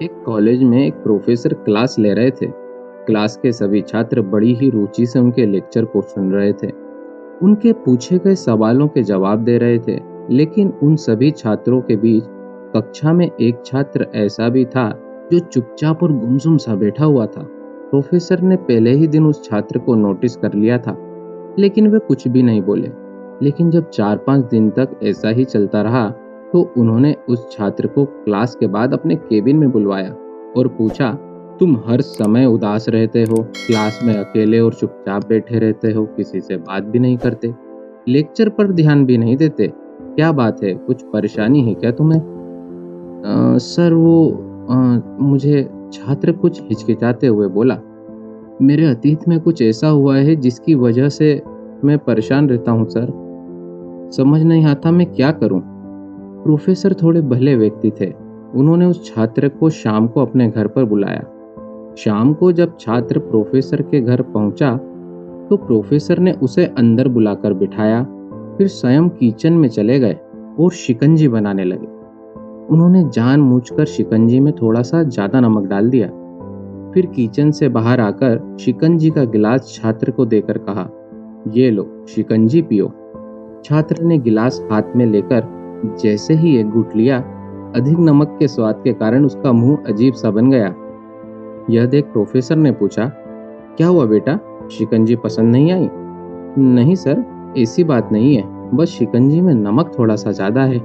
एक कॉलेज में एक प्रोफेसर क्लास ले रहे थे। क्लास के सभी छात्र बड़ी ही रुचि से उनके लेक्चर को सुन रहे थे। उनके पूछे गए सवालों के जवाब दे रहे थे। लेकिन उन सभी छात्रों के बीच कक्षा में एक छात्र ऐसा भी था जो चुपचाप और गुमसुम सा बैठा हुआ था। प्रोफेसर ने पहले ही दिन उस छात्र को नोटिस कर लिया था, लेकिन वे कुछ भी नहीं बोले। लेकिन जब 4-5 दिन तक ऐसा ही चलता रहा, तो उन्होंने उस छात्र को क्लास के बाद अपने केबिन में बुलवाया और पूछा, तुम हर समय उदास रहते हो, क्लास में अकेले और चुपचाप बैठे रहते हो, किसी से बात भी नहीं करते, लेक्चर पर ध्यान भी नहीं देते, क्या बात है, कुछ परेशानी है क्या तुम्हें? सर मुझे, छात्र कुछ हिचकिचाते हुए बोला, मेरे अतीत में कुछ ऐसा हुआ है जिसकी वजह से मैं परेशान रहता हूँ सर। समझ नहीं आता मैं क्या करूँ। प्रोफेसर थोड़े भले व्यक्ति थे। उन्होंने उस छात्र को शाम को अपने घर पर बुलाया। शाम को जब छात्र प्रोफेसर के घर पहुंचा, तो प्रोफेसर ने उसे अंदर बुलाकर बिठाया। फिर स्वयं किचन में चले गए और शिकंजी बनाने लगे। उन्होंने जानबूझकर शिकंजी में थोड़ा सा ज्यादा नमक डाल दिया। फिर किचन से बाहर आकर शिकंजी का गिलास छात्र को देकर कहा, ये लो शिकंजी पियो। छात्र ने गिलास हाथ में लेकर जैसे ही एक घूंट लिया, अधिक नमक के स्वाद के कारण उसका मुंह अजीब सा बन गया। यह देख प्रोफेसर ने पूछा, क्या हुआ बेटा, शिकंजी पसंद नहीं आई? नहीं सर, ऐसी बात नहीं है, बस शिकंजी में नमक थोड़ा सा ज्यादा है।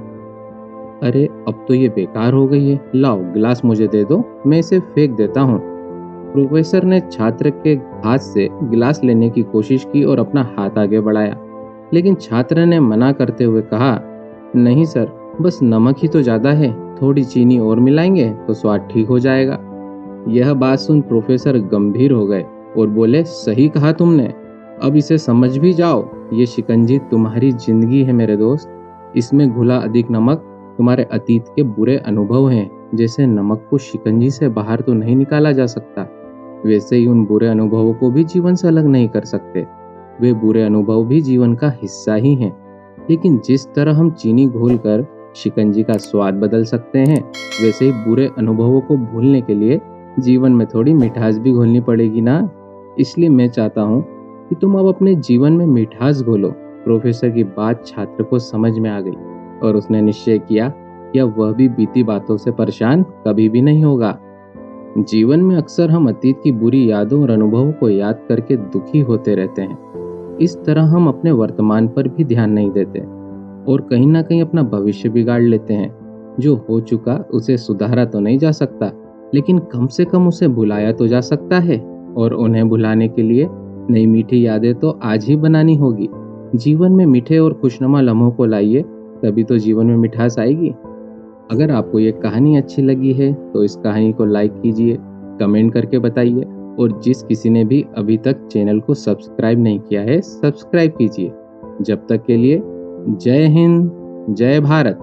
अरे अब तो ये बेकार हो गई है, लाओ गिलास मुझे दे दो, मैं इसे फेंक देता हूँ। प्रोफेसर ने छात्र के हाथ से गिलास लेने की कोशिश की और अपना हाथ आगे बढ़ाया, लेकिन छात्र ने मना करते हुए कहा, नहीं सर, बस नमक ही तो ज्यादा है, थोड़ी चीनी और मिलाएंगे तो स्वाद ठीक हो जाएगा। यह बात सुन प्रोफेसर गंभीर हो गए और बोले, सही कहा तुमने, अब इसे समझ भी जाओ, ये शिकंजी तुम्हारी जिंदगी है मेरे दोस्त। इसमें घुला अधिक नमक तुम्हारे अतीत के बुरे अनुभव हैं। जैसे नमक को शिकंजी से बाहर तो नहीं निकाला जा सकता, वैसे ही उन बुरे अनुभवों को भी जीवन से अलग नहीं कर सकते। वे बुरे अनुभव भी जीवन का हिस्सा ही हैं। लेकिन जिस तरह हम चीनी घोलकर शिकंजी का स्वाद बदल सकते हैं, वैसे ही बुरे अनुभवों को भूलने के लिए जीवन में थोड़ी मिठास भी घोलनी पड़ेगी ना। इसलिए मैं चाहता हूँ कि तुम अब अपने जीवन में मिठास घोलो। प्रोफेसर की बात छात्र को समझ में आ गई और उसने निश्चय किया कि अब वह भी बीती बातों से परेशान कभी भी नहीं होगा। जीवन में अक्सर हम अतीत की बुरी यादों और अनुभवों को याद करके दुखी होते रहते हैं। इस तरह हम अपने वर्तमान पर भी ध्यान नहीं देते और कहीं ना कहीं अपना भविष्य बिगाड़ लेते हैं। जो हो चुका उसे सुधारा तो नहीं जा सकता, लेकिन कम से कम उसे भुलाया तो जा सकता है। और उन्हें भुलाने के लिए नई मीठी यादें तो आज ही बनानी होगी। जीवन में मीठे और खुशनुमा लम्हों को लाइए, तभी तो जीवन में मिठास आएगी। अगर आपको ये कहानी अच्छी लगी है तो इस कहानी को लाइक कीजिए, कमेंट करके बताइए, और जिस किसी ने भी अभी तक चैनल को सब्सक्राइब नहीं किया है, सब्सक्राइब कीजिए। जब तक के लिए जय हिंद, जय भारत।